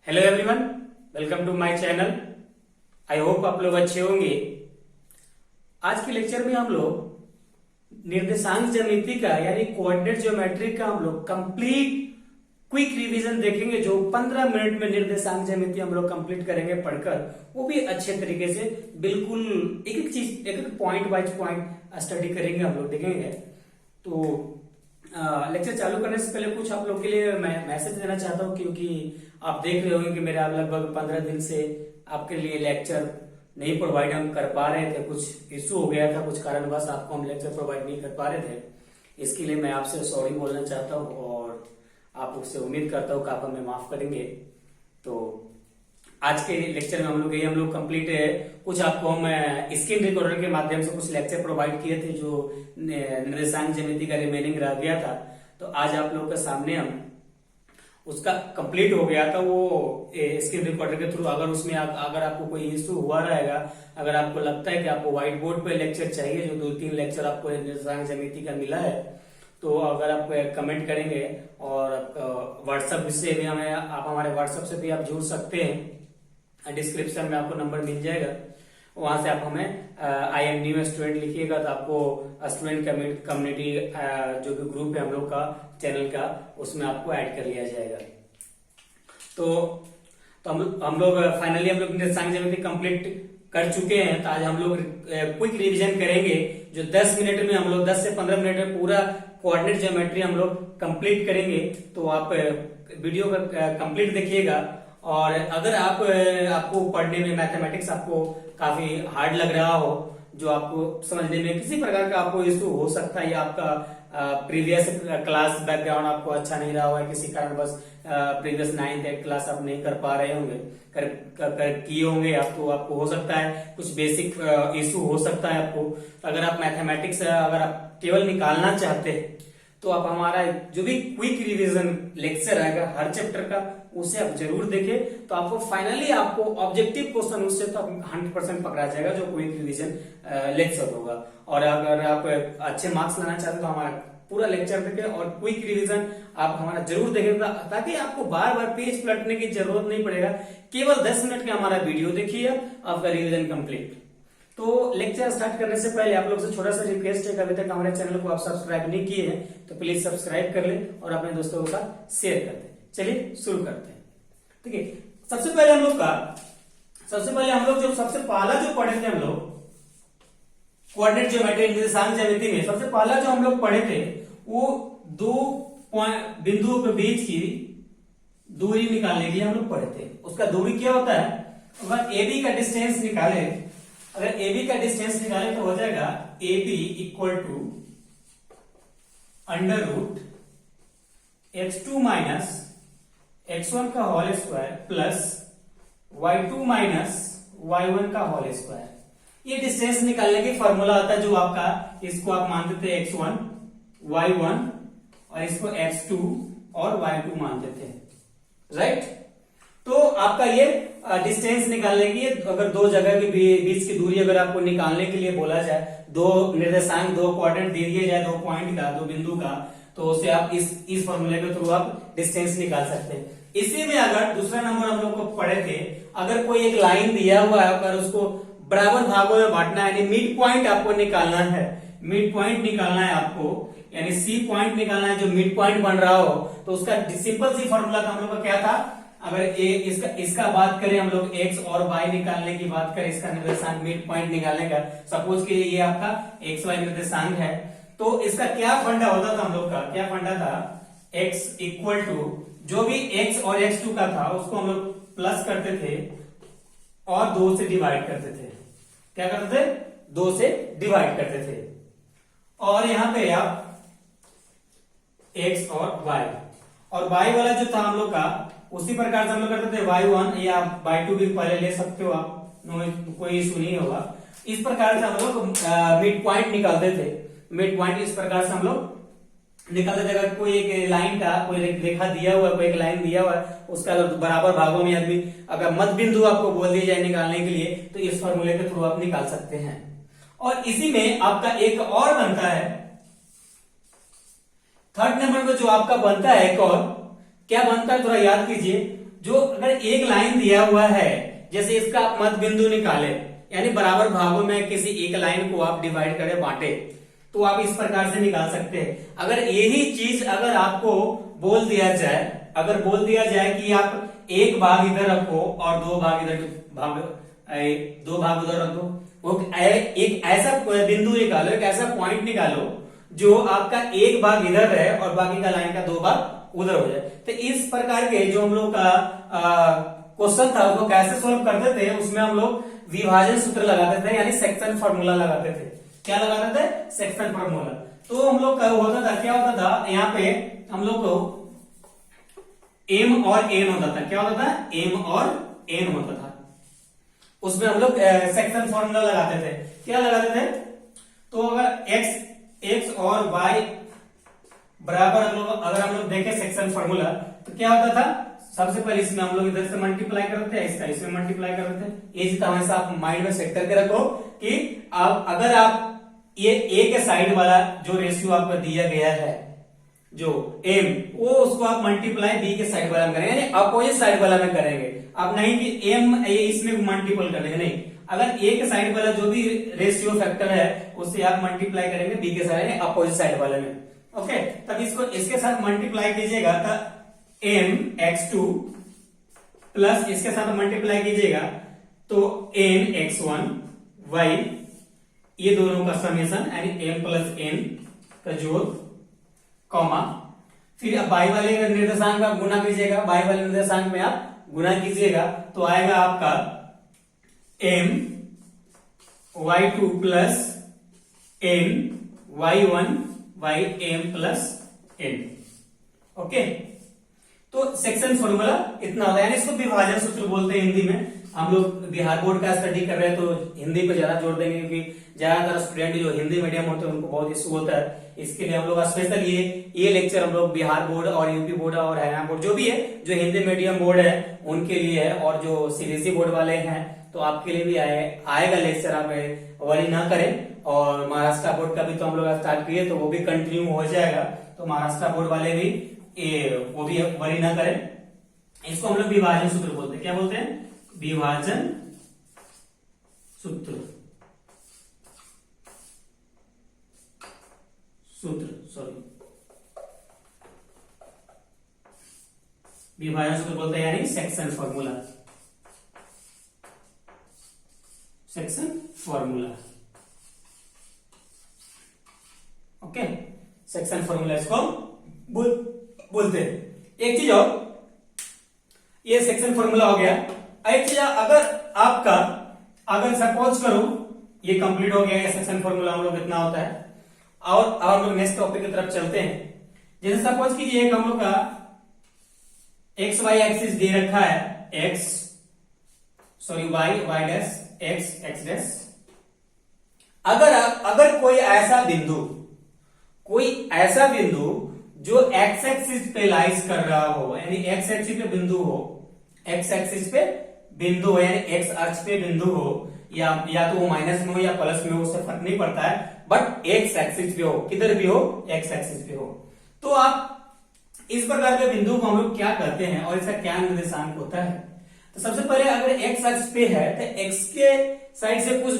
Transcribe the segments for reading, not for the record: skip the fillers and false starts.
Hello everyone, welcome to my channel. I hope आप लोग अच्छे होंगे। आज के लेक्चर में हम लोग निर्देशांक ज्यामिति का यानी कोऑर्डिनेट ज्योमेट्री का हम लोग कंप्लीट क्विक रिवीजन देखेंगे। जो 15 मिनट में निर्देशांक ज्यामिति हम लोग कंप्लीट करेंगे पढ़कर, वो भी अच्छे तरीके से बिल्कुल एक एक चीज एक एक पॉइंट वाइज पॉइंट स्टडी करेंगे, हम लोग देखेंगे। तो लेक्चर चालू करने से पहले कुछ आप लोग के लिए मैं मैसेज देना चाहता हूँ, क्योंकि आप देख रहे होंगे कि मेरा लगभग 15 दिन से आपके लिए लेक्चर नहीं प्रोवाइड हम कर पा रहे थे। कुछ इश्यू हो गया था, कुछ कारणवश आपको हम लेक्चर प्रोवाइड नहीं कर पा रहे थे। इसके लिए मैं आपसे सॉरी बोलना चाहता हूँ और आप उससे उम्मीद करता हूँ कि आप हमें माफ करेंगे। तो आज के लेक्चर में हम लोग कंप्लीट कुछ आपको हम स्क्रीन रिकॉर्डर के माध्यम से कुछ लेक्चर प्रोवाइड किए थे, जो निर्देशांक ज्यामिति का रिमेनिंग रह गया था। तो आज आप लोगों के सामने हम उसका कंप्लीट हो गया था वो स्क्रीन रिकॉर्डर के थ्रू। अगर उसमें अगर आपको कोई इश्यू हुआ रहेगा, अगर आपको लगता है कि आपको व्हाइट बोर्ड पे लेक्चर चाहिए, जो 2-3 लेक्चर आपको निर्देशांक ज्यामिति का मिला है, तो अगर आप कमेंट करेंगे और व्हाट्सएप से भी आप हमारे व्हाट्सएप से भी आप जुड़ सकते हैं। डिस्क्रिप्शन में आपको नंबर मिल जाएगा, वहां से आप हमें आई एम न्यू स्टूडेंट लिखिएगा तो आपको स्टूडेंट कम्युनिटी जो भी ग्रुप है हम लोग का चैनल का, उसमें आपको ऐड कर लिया जाएगा। तो हम लोग फाइनली हम लोग निर्देशांक ज्यामिति कंप्लीट कर चुके हैं। तो आज हम लोग क्विक रिवीजन करेंगे, जो 10 मिनट में हम लोग 10 से 15 मिनट में पूरा कोऑर्डिनेट ज्योमेट्री हम लोग कंप्लीट करेंगे। तो आप वीडियो का कंप्लीट देखिएगा। और अगर आपको पढ़ने में मैथमेटिक्स आपको काफी हार्ड लग रहा हो, जो आपको समझने में किसी प्रकार का आपको इश्यू हो सकता है, या आपका प्रीवियस क्लास बैकग्राउंड आपको अच्छा नहीं रहा होगा, किसी कारण बस प्रीवियस 9th 8th क्लास आप नहीं कर पा रहे होंगे, किए होंगे आपको हो सकता है कुछ बेसिक इश्यू हो सकता है आपको। अगर आप मैथमेटिक्स अगर आप केवल निकालना चाहते हैं, तो आप हमारा जो भी क्विक रिवीजन लेक्चर आएगा हर चैप्टर का, उसे आप जरूर देखें। तो आपको फाइनली आपको ऑब्जेक्टिव क्वेश्चन उससे तो 100% पकड़ा जाएगा, जो क्विक रिवीजन लेक्चर होगा। और अगर आप अच्छे मार्क्स लाना चाहते हैं तो हमारा पूरा लेक्चर देखें और क्विक रिवीजन आप हमारा जरूर देखें, ताकि आपको बार बार पेज पलटने की जरूरत नहीं पड़ेगा। केवल 10 मिनट का हमारा वीडियो देखिए, आपका रिवीजन कंप्लीट। तो लेक्चर स्टार्ट करने से पहले आप लोग से छोटा सा रिक्वेस्ट है कि अभी तक हमारे चैनल को आप सब्सक्राइब नहीं किए हैं तो प्लीज सब्सक्राइब कर लें और अपने दोस्तों के साथ शेयर कर दें। चलिए शुरू करते हैं। ठीक है, सबसे पहले हम लोग जो सबसे पहला जो पढ़े थे हम लोग कोऑर्डिनेट ज्योमेट्री निर्देशांक ज्यामिति में, सबसे पहला जो हम लोग पढ़े थे वो 2 बिंदुओं के बीच की दूरी निकालने के लिए हम लोग पढ़े थे। उसका दूरी क्या होता है? अगर AB का डिस्टेंस निकाले तो हो जाएगा AB equal to √x2 minus x1 का whole square plus y2 minus y1 का होल स्क्वायर। ये डिस्टेंस निकालने की फॉर्मूला होता है, जो आपका इसको आप मानते थे x1 y1 और इसको x2 और y2 मानते थे, राइट। तो आपका ये डिस्टेंस निकालने की, अगर दो जगह के बीच की दूरी अगर आपको निकालने के लिए बोला जाए, दो निर्देशांक, दो कोऑर्डिनेट दे दिए जाए, 2 पॉइंट का, 2 बिंदु का, तो उसे आप इस फॉर्मूले के थ्रू आप डिस्टेंस निकाल सकते हैं। इसी में अगर दूसरा नंबर हम लोग को पढ़े थे, अगर कोई एक लाइन दिया हुआ है, अगर उसको बराबर भागों में बांटना है, यानी मिड पॉइंट आपको निकालना है, मिड पॉइंट निकालना है आपको, यानी सी पॉइंट निकालना है जो मिड पॉइंट बन रहा हो, तो उसका सिंपल सी फॉर्मूला था हम लोग का क्या था? अगर इसका बात करें हम लोग x और y निकालने की बात करें, इसका निर्देशांक मिड पॉइंट निकालने का, सपोज कि ये आपका xy निर्देशांक है, तो इसका क्या फंडा होता था? हम लोग का क्या फंडा था? x इक्वल टू जो भी x और x2 का था उसको हम लोग प्लस करते थे और 2 से डिवाइड करते थे। क्या करते थे? 2 से डिवाइड करते थे। और यहां पे आप x और y, और y वाला जो था हम लोग का, उसी प्रकार से हम लोग करते थे y1 या y2 भी पहले ले सकते हो आप, कोई इशू नहीं होगा। इस प्रकार से हम लोग मिड पॉइंट निकालते थे। मिड पॉइंट इस प्रकार से हम लोग निकालते थे। अगर कोई एक लाइन का कोई रेखा दिया हुआ है, कोई एक लाइन दिया हुआ है, उसका बराबर भागों में आदमी अगर मध्य बिंदु आपको बोल दिया जाए निकालने के लिए, तो इस फॉर्मूले के थ्रू आप निकाल सकते हैं। और इसी में आपका एक और बनता है, थर्ड नंबर पर जो आपका बनता है एक और क्या बनता है, थोड़ा याद कीजिए। जो अगर एक लाइन दिया हुआ है, जैसे इसका आप मध्य बिंदु निकाले, यानी बराबर भागों में किसी एक लाइन को आप डिवाइड करें, बांटे, तो आप इस प्रकार से निकाल सकते हैं। अगर यही चीज अगर आपको बोल दिया जाए, अगर बोल दिया जाए कि आप एक भाग इधर रखो और दो भाग इधर दो भाग उधर रखो, वो एक ऐसा बिंदु निकालो, एक ऐसा पॉइंट निकालो जो आपका एक भाग इधर है और बाकी का लाइन का दो भाग उधर हो जाए। तो इस प्रकार के जो हम लोग का क्वेश्चन था उसको कैसे सोल्व करते थे, उसमें हम लोग विभाजन सूत्र लगाते थे, यानी सेक्शन फॉर्मूला लगाते थे। क्या लगाते थे? Section formula. तो हम लोग का होता था, क्या होता था, यहाँ पे हम लोग को एम और एन होता था। क्या होता था? एम और एन होता था। उसमें हम लोग सेक्शन फॉर्मूला लगाते थे। क्या लगाते थे? तो अगर एक्स और वाई बराबर अगर हम लोग देखें सेक्शन फॉर्मूला, तो क्या होता था, सबसे पहले इसमें हम लोग इधर से मल्टीप्लाई करते थे, इसका इसमें मल्टीप्लाई करते थे। ये चीज हमेशा आप माइंड में सेट करके रखो कि आप अगर आप ये ए के साइड वाला जो रेशियो आपको दिया गया है, जो एम, वो उसको आप मल्टीप्लाई बी के साइड वाला में करेंगे, यानी अपोजिट साइड वाला में करेंगे। आप नहीं कि एम इसमें मल्टीपल कर देंगे, नहीं, अगर ए के साइड वाला जो भी रेशियो फैक्टर है उससे आप मल्टीप्लाई करेंगे बी के साइड, अपोजिट साइड वाले में। ओके, तब इसको इसके साथ मल्टीप्लाई कीजिएगा, तब एम x2 प्लस इसके साथ मल्टीप्लाई कीजिएगा तो एन x1 y, ये दोनों का समेशन यानी m प्लस n का जोड़, कॉमा, फिर अब y वाले निर्देशांक में आप गुना कीजिएगा, y वाले निर्देशांक में आप गुना कीजिएगा तो आएगा आपका m y2 plus n y1 y m plus n। Okay, तो सेक्शन फॉर्मूला इतना होता है, यानी इसको विभाजन सूत्र बोलते हैं हिंदी में। हम लोग बिहार बोर्ड का स्टडी कर रहे हैं तो हिंदी पे ज्यादा जोर देंगे, क्योंकि ज्यादातर स्टूडेंट जो हिंदी मीडियम होते हैं उनको बहुत इशू होता है। इसके लिए हम लोग स्पेशल ये लेक्चर हम लोग बिहार बोर्ड और यूपी बोर्ड और हरियाणा बोर्ड जो भी है, जो हिंदी मीडियम बोर्ड है उनके लिए है, और जो सीबीएसई बोर्ड वाले हैं तो आपके लिए भी आएगा लेक्चर, आप वरी ना करें। और महाराष्ट्र बोर्ड का भी तो हम लोग स्टार्ट किए तो वो भी कंटिन्यू हो जाएगा, तो महाराष्ट्र बोर्ड वाले भी वो भी वरी ना करें। इसको हम लोग विभाजन सूत्र बोलते हैं। क्या बोलते हैं? विभाजन सूत्र, विभाजन सूत्र बोलते हैं, यानी section formula, section formula. Okay, section formula इसको बोलते हैं। एक चीज और, ये सेक्शन फॉर्मूला हो गया। एक चीज, अगर सपोज करो ये कंप्लीट हो गया, ये सेक्शन फॉर्मूला हम लोग इतना होता है, और अब हम लोग नेक्स्ट टॉपिक की तरफ चलते हैं। जैसे सपोज कीजिए हम लोग का एक्स वाई एक्सिस दे रखा है, वाई डैश एक्स डैश। अगर कोई ऐसा बिंदु जो एक्स एक्सिस पे लाइज कर रहा हो, यानी एक्स एक्सिस पे बिंदु हो, एक्स एक्सिस पे बिंदु हो, यानी एक्स अक्ष पे बिंदु हो, या तो वो माइनस में हो या प्लस में हो, उससे फर्क नहीं पड़ता है, बट एक्स एक्सिस पे हो, किधर भी हो, एक्स एक्सिस पे हो, तो आप इस प्रकार के बिंदु को हम लोग क्या कहते हैं और इसका क्या निर्देशांक होता है। तो सबसे पहले अगर एक्स अक्ष पे है तो एक्स के साइड से कुछ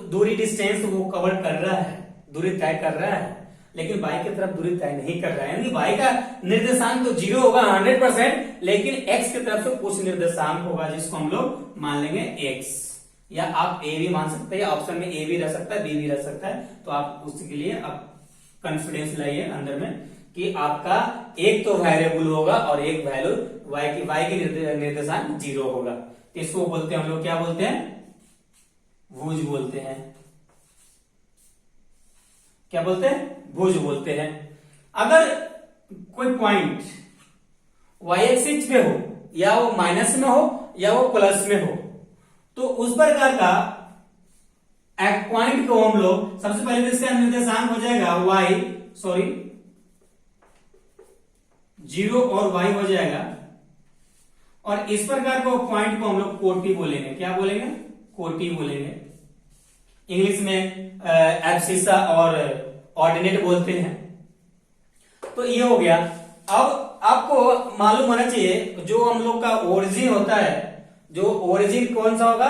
दूरी डिस्टेंस वो कवर कर रहा है, दूरी तय कर रहा है, लेकिन वाई की तरफ दूरी तय नहीं कर रहा है, यानी वाई का निर्देशांक तो 0 होगा 100%, लेकिन एक्स की तरफ से कुछ निर्देशांक होगा जिसको हम लोग मान लेंगे एक्स, या आप ए भी मान सकते हैं, ऑप्शन में ए भी रह सकता है, बी भी रह सकता है। तो आप उसके लिए आप कॉन्फिडेंस लाइए अंदर में कि आपका एक तो वेरिएबल होगा और एक वैल्यू वाई की निर्देशांक 0 होगा। इसको बोलते हैं हम लोग, क्या बोलते हैं? भुज बोलते हैं। क्या बोलते हैं? भुज बोलते हैं। अगर कोई पॉइंट वाई एक्सिस पे हो, या वो माइनस में हो या वो प्लस में हो, तो उस प्रकार का एक पॉइंट को हम लोग सबसे पहले इसका निर्देशांक हो जाएगा वाई 0 और y हो जाएगा, और इस प्रकार को पॉइंट को हम लोग कोटि बोलेंगे। क्या बोलेंगे? कोटि बोलेंगे। इंग्लिश में एब्सिसा और ऑर्डिनेट बोलते हैं। तो ये हो गया। अब आपको मालूम होना चाहिए जो हम लोग का ओरिजिन होता है, जो ओरिजिन कौन सा होगा,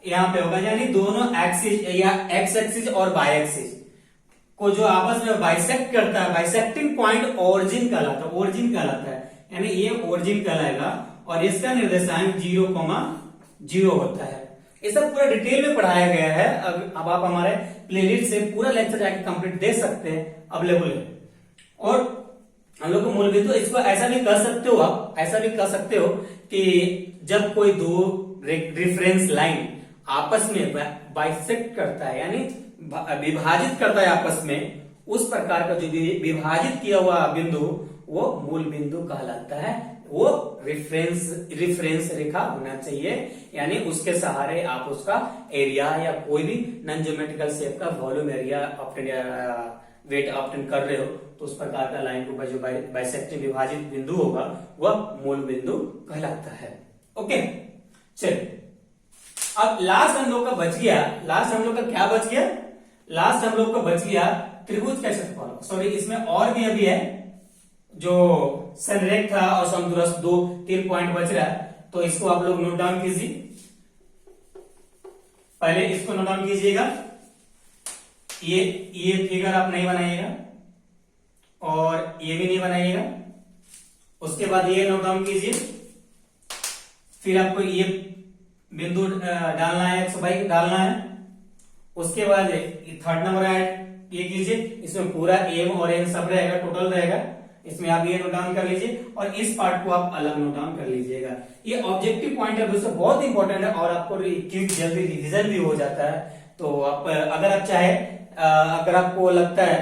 यहाँ पे होगा, यानी दोनों एक्सिस या एक्स एक्सिस और वाई एक्सिस को जो आपस में बाइसेक्ट करता है, बाइसेक्टिंग पॉइंट ओरिजिन कहलाता है, ओरिजिन कहलाता है, यानी ये ओरिजिन कहलाएगा और इसका निर्देशांक 0,0 होता है। ये सब पूरा डिटेल में पढ़ाया गया है। अब आप हमारे प्लेलिस्ट से पूरा लेक्चर जाके कंप्लीट देख सकते हैं, अवेलेबल है। और हम लोग को मूल बिंदु, इसको ऐसा भी कर सकते हो, आप ऐसा भी कर सकते हो कि जब कोई दो रेफरेंस लाइन आपस में बाइसेक्ट करता है, यानी विभाजित करता है आपस में, उस प्रकार का जो विभाजित किया हुआ बिंदु वो मूल बिंदु कहलाता है। वो रिफरेंस रेखा होना चाहिए, यानी उसके सहारे आप उसका एरिया या कोई भी नॉन ज्योमेट्रिकल शेप का वॉल्यूम एरिया वेट ऑप्टेन कर रहे हो, तो उस प्रकार का लाइन को जो बाइसेक्टिंग विभाजित बिंदु होगा वह मूल बिंदु कहलाता है। ओके, चलिए अब लास्ट हम लोग का बच गया, लास्ट हम लोग का क्या बच गया, लास्ट हम लोग का बच गया त्रिभुज का क्षेत्रफल। सॉरी, इसमें और भी अभी है, जो संरेख था और समदूरस्थ 2-3 पॉइंट बच रहा है, तो इसको आप लोग नोट डाउन कीजिए। पहले इसको नोट डाउन कीजिएगा, ये फिगर आप नहीं बनाइएगा और ये भी नहीं बनाइएगा। उसके बाद ये नोट डाउन कीजिए, फिर आपको ये बिंदु डालना है, 122 डालना है। उसके बाद थर्ड नंबर ऐड ये कीजिए, इसमें पूरा एम और एन सब रहेगा, टोटल रहेगा, इसमें आप ये नोट डाउन कर लीजिए और इस पार्ट को आप अलग नोट डाउन कर लीजिएगा। ये ऑब्जेक्टिव पॉइंट है, दोस्तों बहुत इंपॉर्टेंट है और आपको क्विक जल्दी रिवीजन भी हो जाता है। तो आप अगर आप चाहे, अगर आपको लगता है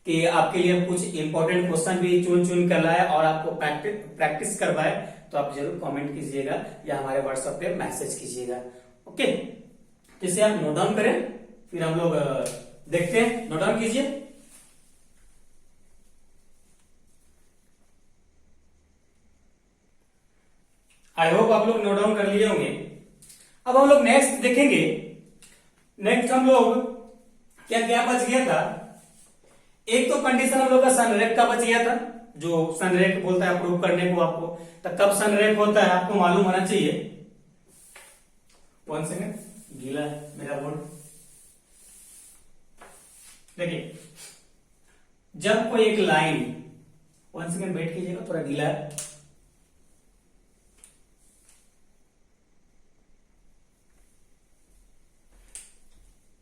कि आपके लिए कुछ इंपॉर्टेंट क्वेश्चन भी चुन कर लाए और आपको प्रैक्टिस करवाए, तो आप जरूर कमेंट कीजिएगा या हमारे व्हाट्सएप पे मैसेज कीजिएगा। ओके, तो इसे आप नोट डाउन करें, फिर हम लोग देखते हैं। नोट डाउन कीजिए। आई होप आप लोग नोट डाउन कर लिए होंगे। अब हम लोग नेक्स्ट देखेंगे। नेक्स्ट हम लोग क्या क्या बच गया था, एक तो कंडीशन हम लोग का संरेख का बच गया था, जो संरेख बोलता है प्रूव करने को आपको, तो कब संरेख होता है आपको मालूम होना चाहिए। 1 सेकेंड, गीला है मेरा बोर्ड। देखिए, जब कोई एक लाइन, 1 सेकेंड वेट कीजिएगा, थोड़ा गीला है।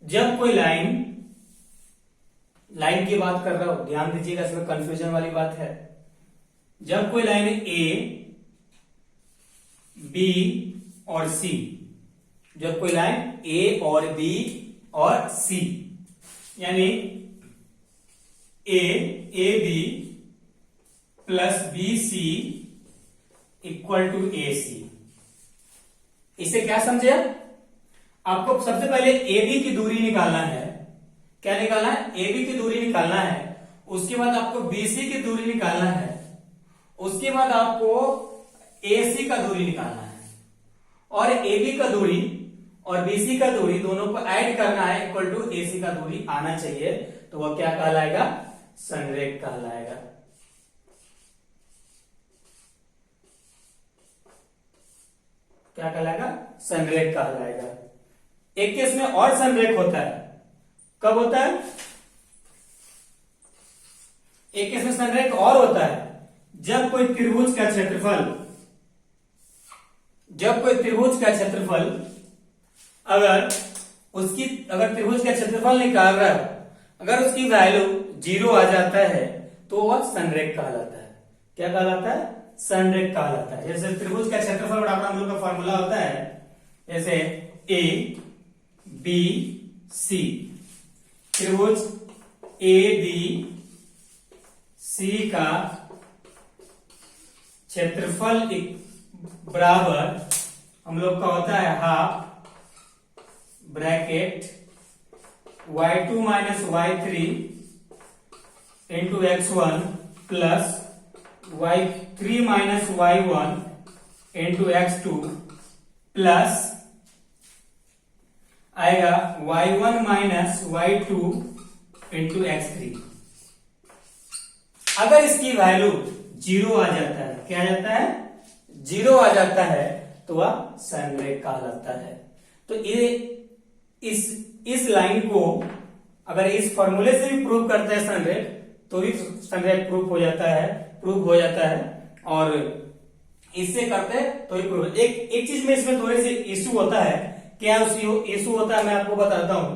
जब कोई लाइन की बात कर रहा हूं, ध्यान दीजिएगा, इसमें कंफ्यूजन वाली बात है। जब कोई लाइन ए, बी और सी, जब कोई लाइन ए और बी और सी, यानी A B plus B C equal to A C, इसे क्या समझे आप? आपको सबसे पहले ए बी की दूरी निकालना है। क्या निकालना है? ए बी की दूरी निकालना है। उसके बाद आपको बी सी की दूरी निकालना है। उसके बाद आपको ए सी का दूरी निकालना है और ए बी का दूरी और बी सी का दूरी दोनों को ऐड करना है, इक्वल टू ए सी का दूरी आना चाहिए। तो वह क्या कहलाएगा? संरेख कहलाएगा। क्या कहलाएगा? संरेख कहलाएगा। एक केस में और संरेख होता है। कब होता है? एक केस में संरेख और होता है जब कोई त्रिभुज का क्षेत्रफल, अगर त्रिभुज का क्षेत्रफल निकाल रहा है, अगर उसकी वैल्यू 0 आ जाता है तो वह संरेख कहलाता है। क्या कहलाता है? संरेख कहलाता है। जैसे त्रिभुज का क्षेत्रफल बराबर हम लोग का फॉर्मूला होता है, जैसे ए बी सी, त्रिभुज ए बी सी का क्षेत्रफल बराबर हम लोग का होता है half bracket y2 minus y3 into x1 plus y3 minus y1 into x2 plus आएगा y1 minus y2 into x3। अगर इसकी वैल्यू जीरो आ जाता है। क्या आ जाता है? जीरो आ जाता है, तो वह सनरेख कहलाता है। तो ये इस लाइन को अगर इस फॉर्मूले से भी प्रूव करते हैं सनरेख, तो भी सनरेख प्रूफ हो जाता है। और इससे करते हैं तो ही प्रूफ। एक चीज में इसमें थोड़ी सी इशू होता है। क्या इशू होता है मैं आपको बताता हूं।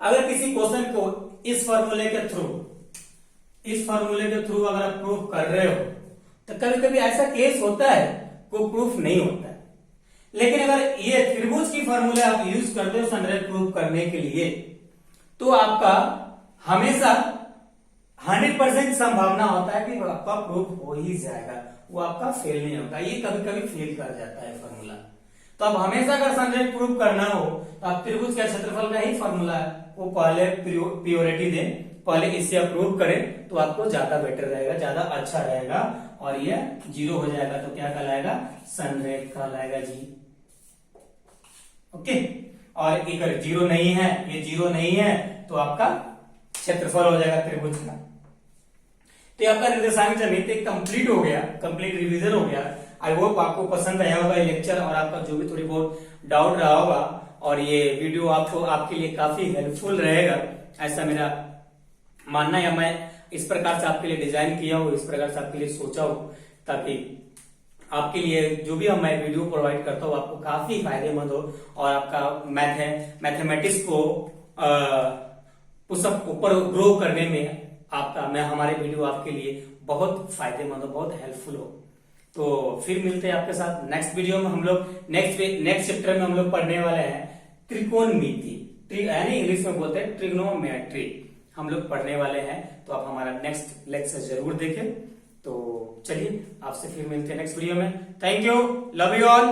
अगर किसी क्वेश्चन को इस फॉर्मूले के थ्रू अगर आप प्रूफ कर रहे हो, तो कभी कभी ऐसा केस होता है को प्रूफ नहीं होता है। लेकिन अगर ये त्रिभुज की फॉर्मूले आप यूज करते हो सनरेख प्रूफ करने के लिए, तो आपका हमेशा 100% संभावना होता है कि आपका प्रूफ हो ही जाएगा, वो आपका फेल नहीं होगा। ये कभी कभी फेल कर जाता है फॉर्मूला। तो अब हमेशा अगर सनरेख प्रूफ करना हो, तो आप त्रिभुज के क्षेत्रफल का ही फॉर्मूला वो पहले प्रियोरिटी दें, पहले इससे अप्रूव करें, तो आपको ज्यादा बेटर रहेगा, ज्यादा अच्छा रहेगा। और ये जीरो हो जाएगा तो क्या कहलाएगा? सनरेख कहलाएगा जी। ओके। और अगर जीरो नहीं है, ये जीरो नहीं है, तो आपका क्षेत्रफल हो जाएगा त्रिभुज का। तो आपका निर्देशांक ज्यामिति कंप्लीट हो गया, कंप्लीट रिवीजन हो गया। आई होप आपको पसंद आया होगा ये लेक्चर, और आपका जो भी थोड़ी बहुत डाउट रहा होगा, और ये वीडियो आपके लिए काफी हेल्पफुल रहेगा, ऐसा मेरा मानना है। मैं इस प्रकार से आपके लिए डिजाइन किया हूं, इस प्रकार से आपके लिए सोचा हूं, ताकि आपके लिए जो भी मैं वीडियो प्रोवाइड करता हूँ आपको काफी फायदेमंद हो, और आपका मैथमेटिक्स को ऊपर ग्रो करने में हमारे वीडियो आपके लिए बहुत फायदेमंद हो, बहुत हेल्पफुल हो। तो फिर मिलते हैं आपके साथ नेक्स्ट वीडियो में। हम लोग नेक्स्ट चैप्टर में हम लोग पढ़ने वाले हैं त्रिकोणमिति, यानी इंग्लिश में बोलते हैं ट्रिग्नोमेट्री, हम लोग पढ़ने वाले हैं। तो आप हमारा नेक्स्ट लेक्चर जरूर देखें। तो चलिए आपसे फिर मिलते हैं नेक्स्ट वीडियो में। Thank you, love you all.